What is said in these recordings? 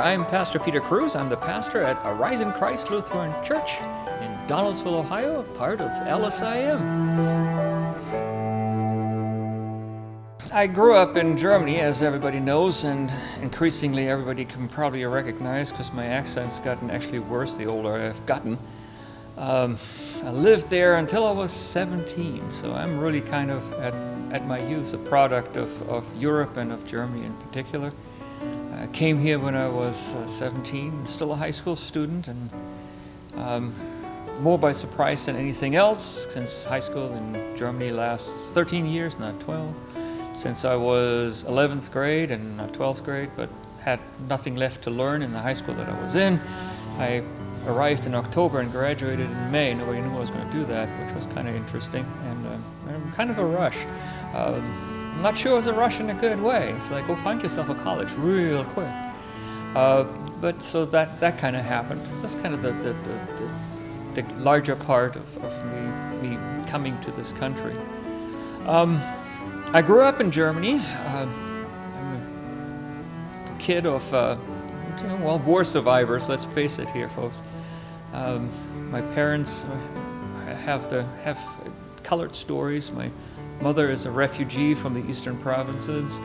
I'm Pastor Peter Kruse. I'm the pastor at Rise in Christ Lutheran Church in Donaldsonville, Ohio, part of LSIM. I grew up in Germany, as everybody knows, and increasingly everybody can probably recognize because my accent's gotten actually worse the older I've gotten. I lived there until I was 17, so I'm really kind of at my youth, a product of Europe and of Germany in particular. I came here when I was 17, still a high school student, and more by surprise than anything else, since high school in Germany lasts 13 years, not 12. Since I was 11th grade and not 12th grade, but had nothing left to learn in the high school that I was in. I arrived in October and graduated in May. Nobody knew I was going to do that, which was kind of interesting and kind of a rush. I'm not sure it was a rush in a good way. It's like, go find yourself a college real quick. But so that kind of happened. That's kind of the larger part of me coming to this country. I grew up in Germany. I'm a kid of, war survivors, let's face it here, folks. My parents have colored stories. My mother is a refugee from the eastern provinces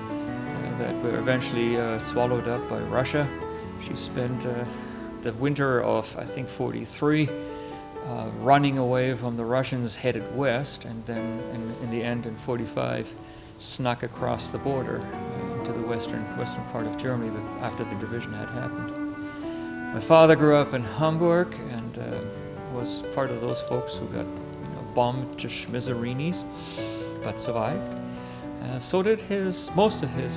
that were eventually swallowed up by Russia. She spent the winter of, I think, 43 running away from the Russians headed west, and then in the end in 45 snuck across the border into the western part of Germany, but after the division had happened. My father grew up in Hamburg and was part of those folks who got bombed to schmizzerinis, but survived. So did most of their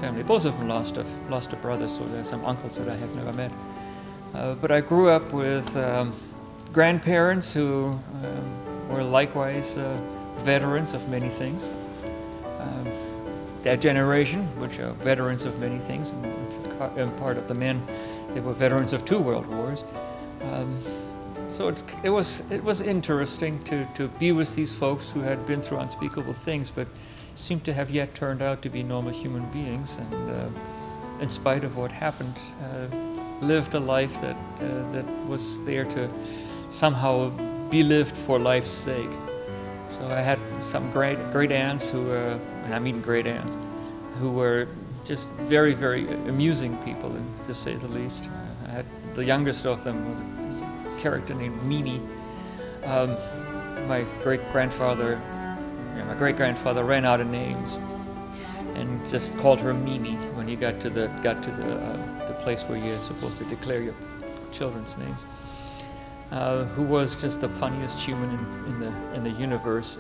family. Both of them lost a brother, so there's some uncles that I have never met. But I grew up with grandparents who were likewise veterans of many things. That generation, which are veterans of many things, and part of the men, they were veterans of 2 world wars. So it was interesting to be with these folks who had been through unspeakable things, but seemed to have yet turned out to be normal human beings, and in spite of what happened, lived a life that was there to somehow be lived for life's sake. So I had some great aunts who were, and I mean great aunts, who were just very, very amusing people, to say the least. I had the youngest of them was a character named Mimi. My great-grandfather ran out of names and just called her Mimi when he got to the place where you're supposed to declare your children's names. Who was just the funniest human in the universe,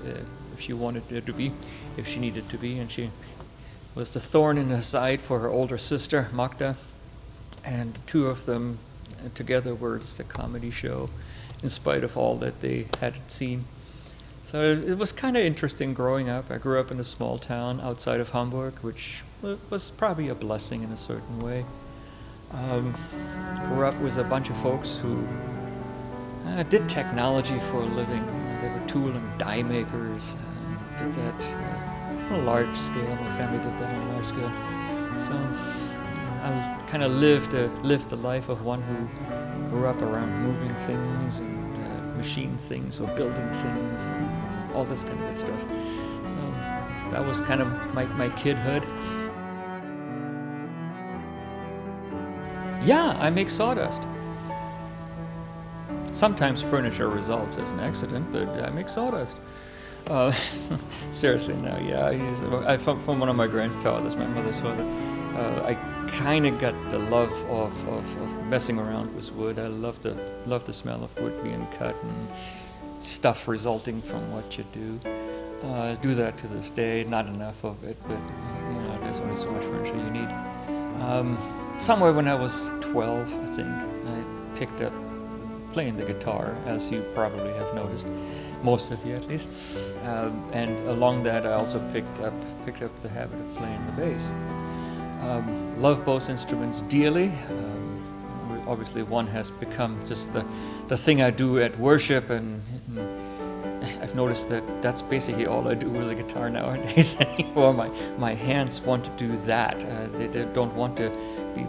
if she wanted her to be, if she needed to be, and she was the thorn in the side for her older sister, Magda, and the 2 of them together were just a comedy show, in spite of all that they had seen. So it was kind of interesting growing up. I grew up in a small town outside of Hamburg, which was probably a blessing in a certain way. Grew up with a bunch of folks who did technology for a living. They were tool and die makers. Did that on a large scale. My family did that on a large scale. So I kind of lived the life of one who grew up around moving things and machine things or building things and all this kind of good stuff. So that was kind of my kidhood. Yeah, I make sawdust. Sometimes furniture results as an accident, but I make sawdust. Seriously now, yeah. From one of my grandfathers, my mother's father, I kind of got the love of messing around with wood. I love the smell of wood being cut and stuff resulting from what you do. Do that to this day. Not enough of it, but there's only so much furniture you need. Somewhere when I was 12, I think, I picked up playing the guitar, as you probably have noticed, most of you at least. And along that, I also picked up the habit of playing the bass. Love both instruments dearly. Obviously, one has become just the thing I do at worship, and I've noticed that that's basically all I do with a guitar nowadays anymore. My hands want to do that. They don't want to be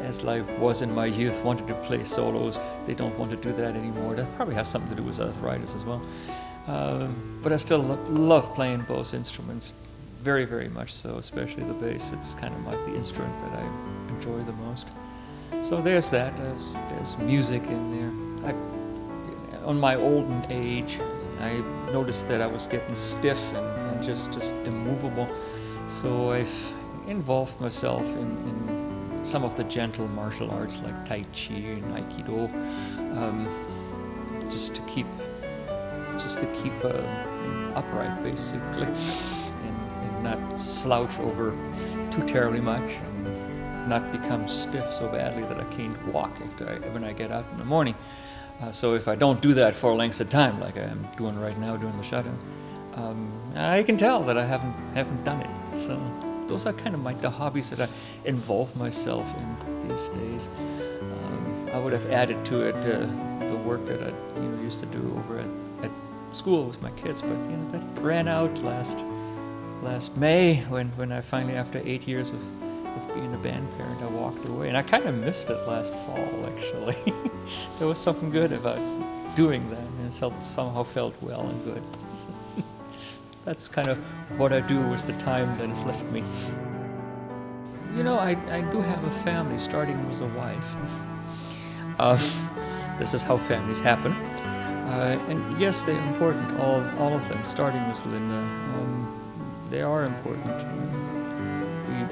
as I was in my youth, wanted to play solos. They don't want to do that anymore. That probably has something to do with arthritis as well. But I still love playing both instruments, very, very much so, especially the bass. It's kind of like the instrument that I enjoy the most. So there's that. There's music in there. On my olden age, I noticed that I was getting stiff and just immovable. So I've involved myself in some of the gentle martial arts like Tai Chi and Aikido, just to keep upright, basically, and not slouch over too terribly much, and not become stiff so badly that I can't walk when I get up in the morning. So if I don't do that for lengths of time, like I am doing right now during the shutdown, I can tell that I haven't done it. So those are kind of the hobbies that I involve myself in these days. I would have added to it the work that I used to do over at school with my kids, but that ran out last May when I finally, after 8 years of being a band parent, I walked away, and I kind of missed it last fall, actually. There was something good about doing that, and it somehow felt well and good. So that's kind of what I do with the time that is left me. I do have a family, starting with a wife. This is how families happen. And yes, they're important, all of them, starting with Linda. They are important.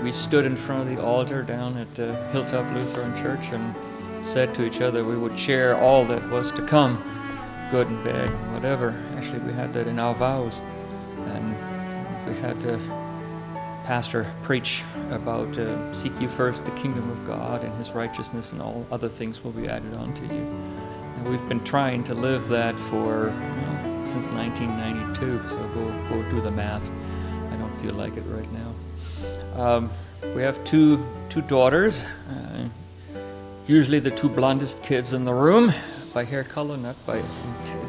We stood in front of the altar down at Hilltop Lutheran Church and said to each other we would share all that was to come, good and bad, whatever. Actually, we had that in our vows. And we had the pastor preach about seek ye first the kingdom of God and his righteousness, and all other things will be added on to you. And we've been trying to live that for since 1992, so go do the math. I don't feel like it right now. We have two daughters, usually the two blondest kids in the room, by hair color, not by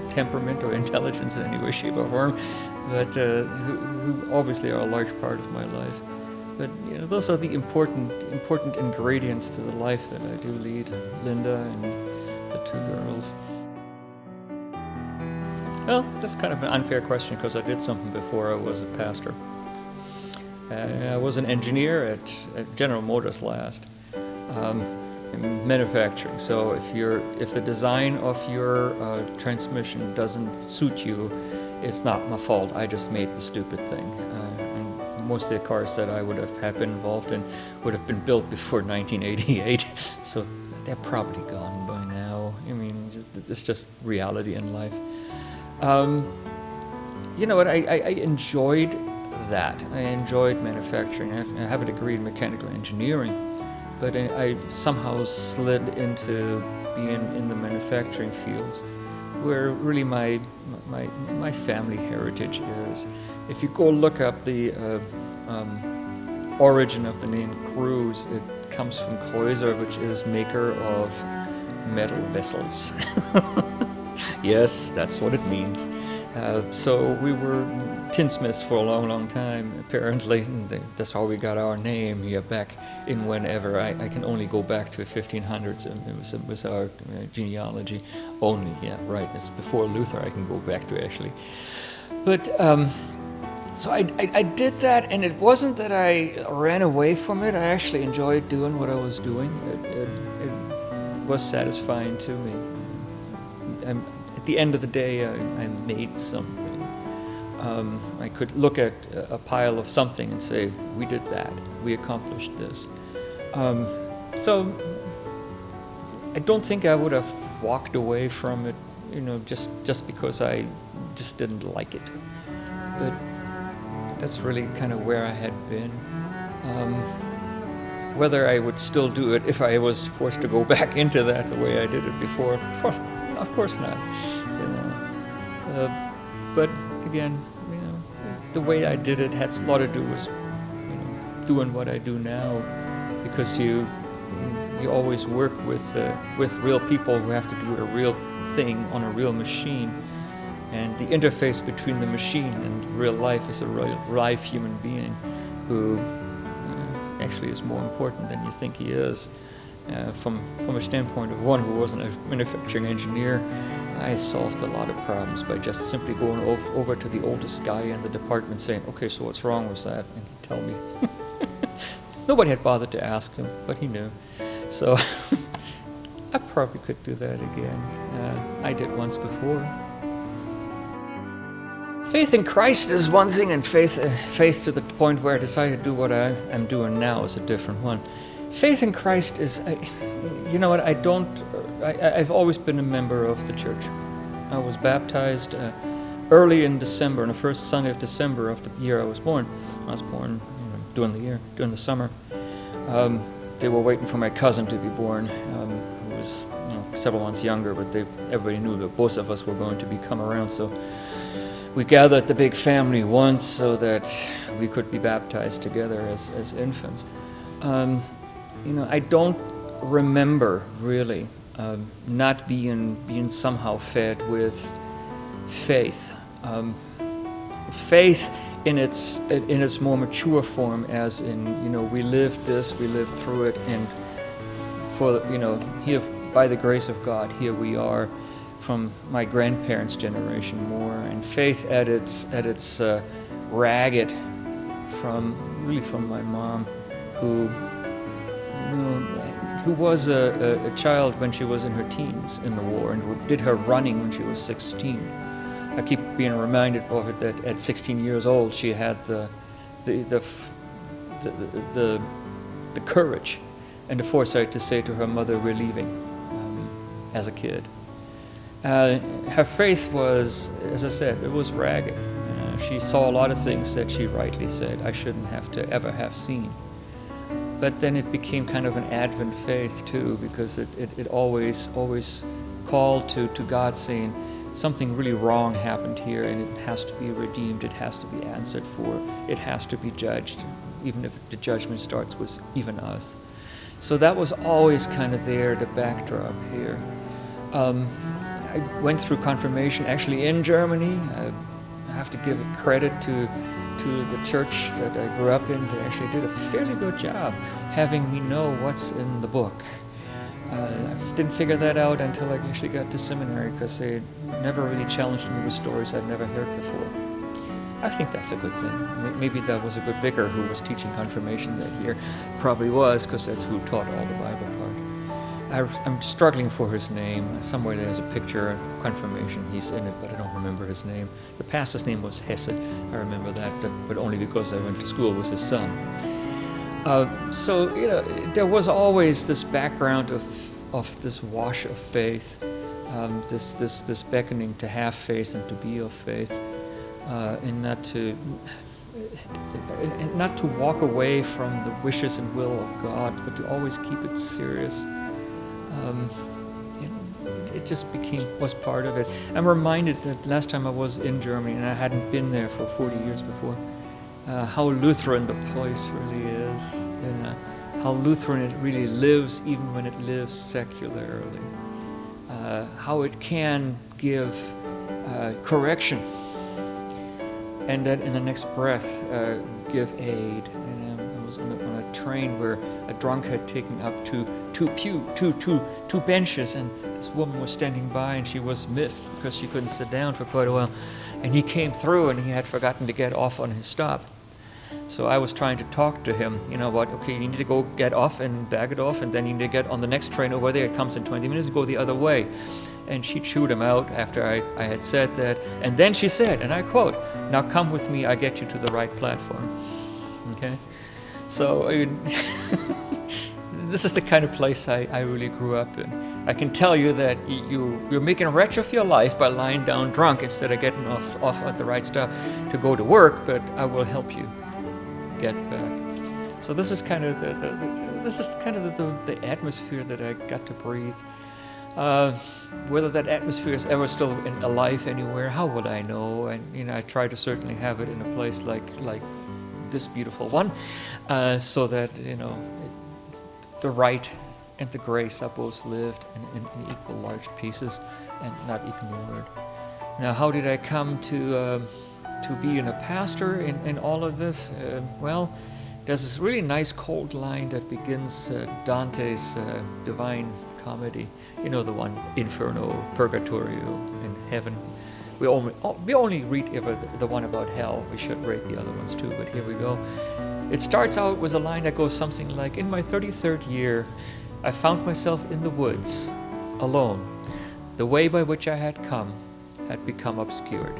temperament or intelligence in any way, shape, or form, but who obviously are a large part of my life. But those are the important ingredients to the life that I do lead, Linda and the two girls. Well, that's kind of an unfair question because I did something before I was a pastor. I was an engineer at General Motors last, in manufacturing. So if the design of your transmission doesn't suit you, it's not my fault. I just made the stupid thing. And most of the cars that I would have been involved in would have been built before 1988. So they're probably gone by now. I mean, it's just reality in life. You know what? I enjoyed that. I enjoyed manufacturing. I have a degree in mechanical engineering, but I somehow slid into being in the manufacturing fields, where really my family heritage is. If you go look up the origin of the name Kruse, it comes from Kruse, which is maker of metal vessels. Yes, that's what it means. So we were tinsmiths for a long, long time, apparently. And that's how we got our name here back in whenever. I can only go back to the 1500s. It was our genealogy only. Yeah, right. It's before Luther I can go back to, actually. But so I did that, and it wasn't that I ran away from it. I actually enjoyed doing what I was doing. It was satisfying to me. At the end of the day, I made something. I could look at a pile of something and say, we did that, we accomplished this. So I don't think I would have walked away from it, just because I just didn't like it. But that's really kind of where I had been. Whether I would still do it if I was forced to go back into that the way I did it before, of course not. But again, the way I did it had a lot to do with doing what I do now, because you always work with real people who have to do a real thing on a real machine, and the interface between the machine and real life is a real live human being who actually is more important than you think he is. From a standpoint of one who wasn't a manufacturing engineer, I solved a lot of problems by just simply going over to the oldest guy in the department saying, okay, so what's wrong with that? And he'd tell me. Nobody had bothered to ask him, but he knew. So I probably could do that again. I did once before. Faith in Christ is one thing, and faith to the point where I decided to do what I am doing now is a different one. Faith in Christ is, you know what, I've always been a member of the church. I was baptized early in December, on the first Sunday of December of the year I was born. I was born during the summer. They were waiting for my cousin to be born, who was several months younger, but everybody knew that both of us were going to come around, so we gathered the big family once so that we could be baptized together as infants. I don't remember really not being somehow fed with faith. Faith in its more mature form, as in we lived this, we lived through it, and for here by the grace of God, here we are. From my grandparents' generation more, and faith at its ragged from my mom, who was a child when she was in her teens in the war, and did her running when she was 16. I keep being reminded of it that at 16 years old she had the courage and the foresight to say to her mother, "We're leaving," as a kid. Her faith was, as I said, it was ragged. She saw a lot of things that she rightly said I shouldn't have to ever have seen. But then it became kind of an Advent faith too, because it always called to God, saying something really wrong happened here, and it has to be redeemed, it has to be answered for, it has to be judged, even if the judgment starts with even us. So that was always kind of there, the backdrop here. I went through confirmation actually in Germany. I have to give credit to the church that I grew up in. They actually did a fairly good job having me know what's in the book. I didn't figure that out until I actually got to seminary, because they never really challenged me with stories I'd never heard before. I think that's a good thing. Maybe that was a good vicar who was teaching confirmation that year. Probably was, because that's who taught all the Bible part. I'm struggling for his name. Somewhere there's a picture of confirmation. He's in it, but I don't remember his name. The pastor's name was Hesse. I remember that, but only because I went to school with his son. So there was always this background of this wash of faith, this beckoning to have faith and to be of faith, and not to walk away from the wishes and will of God, but to always keep it serious. It just was part of it. I'm reminded that last time I was in Germany, and I hadn't been there for 40 years before, how Lutheran the place really is, and how Lutheran it really lives, even when it lives secularly. How it can give correction, and then in the next breath give aid. And I was on a train where a drunk had taken up two benches, and this woman was standing by, and she was miffed because she couldn't sit down for quite a while. And he came through, and he had forgotten to get off on his stop. So I was trying to talk to him, okay, you need to go get off and bag it off, and then you need to get on the next train over there. It comes in 20 minutes, go the other way. And she chewed him out after I had said that. And then she said, and I quote, "Now come with me, I get you to the right platform." Okay? So this is the kind of place I really grew up in. I can tell you that you're making a wretch of your life by lying down drunk instead of getting off at the right stop to go to work, but I will help you get back. So this is kind of the atmosphere that I got to breathe. Whether that atmosphere is ever still alive anywhere, how would I know? And I try to certainly have it in a place like this beautiful one, so that the right and the grace are both lived in equal large pieces and not ignored. Now, how did I come to being a pastor in all of this? Well, there's this really nice cold line that begins Dante's Divine Comedy. You know, the one, Inferno, Purgatorio, and Heaven. We only read ever the one about hell. We should read the other ones too, but here we go. It starts out with a line that goes something like, in my 33rd year, I found myself in the woods, alone. The way by which I had come had become obscured.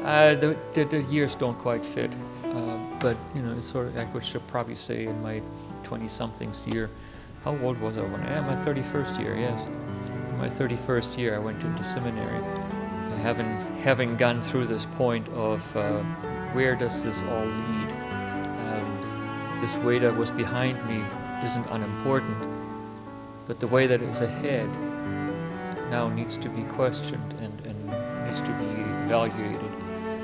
The years don't quite fit, but you know, it's sort of, I should probably say in my 20-somethings year. How old was I when my 31st year, yes. In my 31st year I went into seminary. Having gone through this point of where does this all lead? This way that was behind me isn't unimportant, but the way that is ahead now needs to be questioned and needs to be evaluated,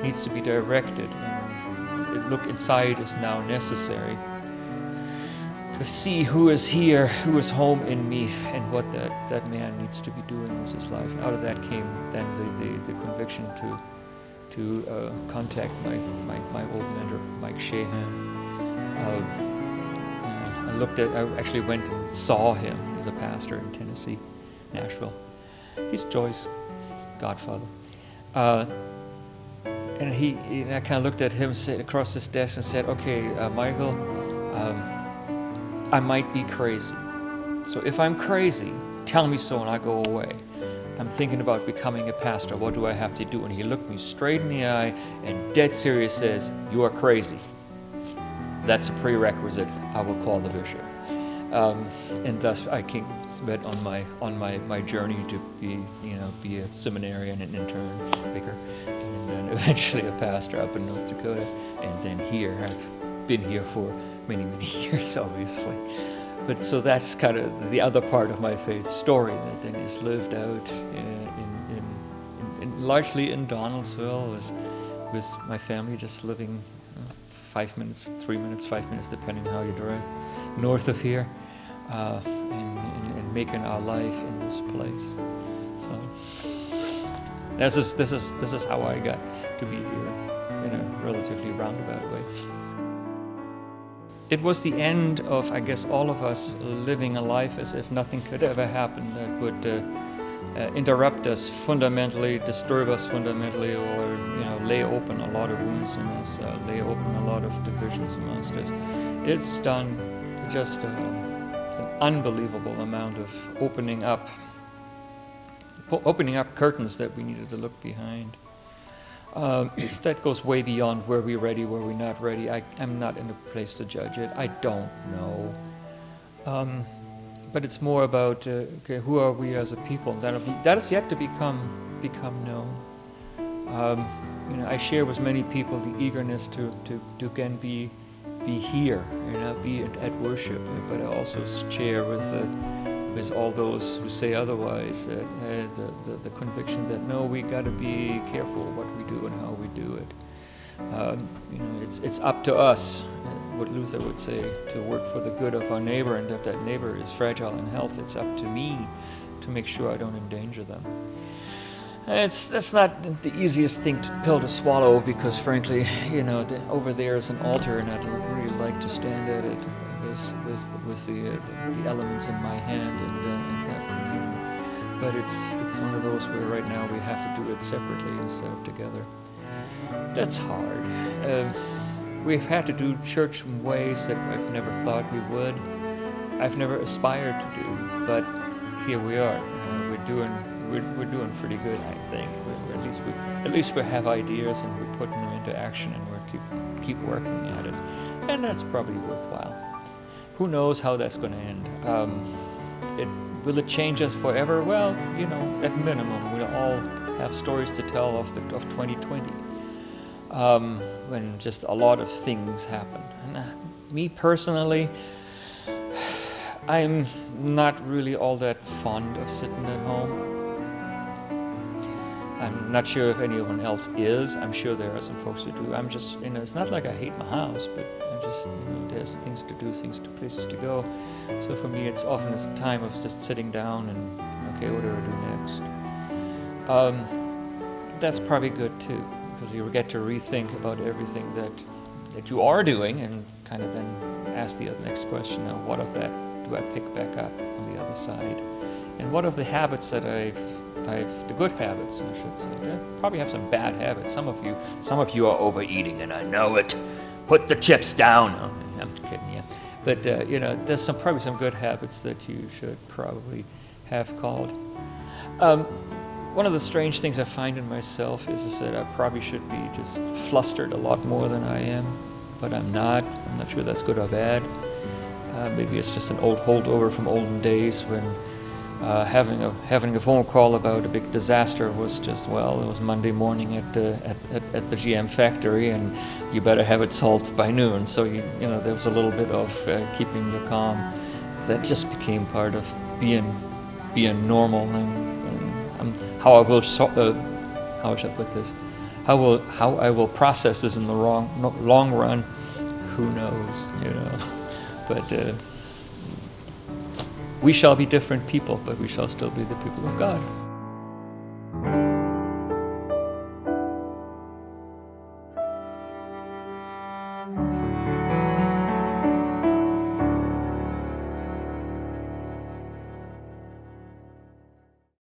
needs to be directed, and look inside is now necessary to see who is here, who is home in me, and what that man needs to be doing with his life. Out of that came then the conviction to contact my old mentor, Mike Shahan. I actually went and saw him. He's a pastor in Tennessee, Nashville. He's Joy's godfather. And I kind of looked at him across his desk and said, okay, Michael, I might be crazy. So if I'm crazy, tell me so and I'll go away. I'm thinking about becoming a pastor. What do I have to do? And he looked me straight in the eye and dead serious says, you are crazy. That's a prerequisite. I will call the bishop. And thus I came on my journey to be a seminarian, an intern, vicar, and then eventually a pastor up in North Dakota. And then here, I've been here for many, many years, obviously. But so that's kind of the other part of my faith story that then is lived out largely in Donaldsville, with my family just living 5 minutes, 3 minutes, 5 minutes, depending how you drive, north of here, and making our life in this place. So this is how I got to be here in a relatively roundabout way. It was the end of, I guess, all of us living a life as if nothing could ever happen that would interrupt us fundamentally, disturb us fundamentally, or lay open a lot of wounds in us, lay open a lot of divisions amongst us. It's done just an unbelievable amount of opening up curtains that we needed to look behind. That goes way beyond where we're ready, where we're not ready. I'm not in a place to judge it. I don't know. But it's more about okay, who are we as a people? That is yet to become known. I share with many people the eagerness to again be here, be at worship. But I also share with all those who say otherwise that the conviction that no, we got to be careful what we do and how we do it. It's up to us, what Luther would say, to work for the good of our neighbor, and if that neighbor is fragile in health, it's up to me to make sure I don't endanger them. That's not the easiest pill to swallow, because frankly, over there is an altar, and I'd really like to stand at it with the elements in my hand and have communion. But it's one of those where right now we have to do it separately instead of together. That's hard. We've had to do church in ways that I've never thought we would. I've never aspired to do, but here we are. We're doing pretty good, I think. At least we have ideas and we're putting them into action, and we keep working at it, and that's probably worthwhile. Who knows how that's going to end? Will it change us forever? Well, at minimum, we'll all have stories to tell of 2020. When just a lot of things happen. And me personally, I'm not really all that fond of sitting at home. I'm not sure if anyone else is. I'm sure there are some folks who do. I'm just, it's not like I hate my house, but I just, there's things to do, places to go. So for me, it's often a time of just sitting down and, okay, what do I do next? That's probably good too, because you get to rethink about everything that that you are doing, and kind of then ask the next question, now what of that do I pick back up on the other side? And what of the habits that the good habits, I should say. I probably have some bad habits. Some of you are overeating, and I know it. Put the chips down. Oh, I'm kidding you. But there's probably some good habits that you should probably have called. One of the strange things I find in myself is that I probably should be just flustered a lot more than I am, but I'm not. I'm not sure that's good or bad. Maybe it's just an old holdover from olden days when having a phone call about a big disaster was just, well, it was Monday morning at the GM factory, and you better have it solved by noon. So there was a little bit of keeping you calm. That just became part of being normal. And how I will how should I put this? How I will process this in the long run, who knows? But. We shall be different people, but we shall still be the people of God.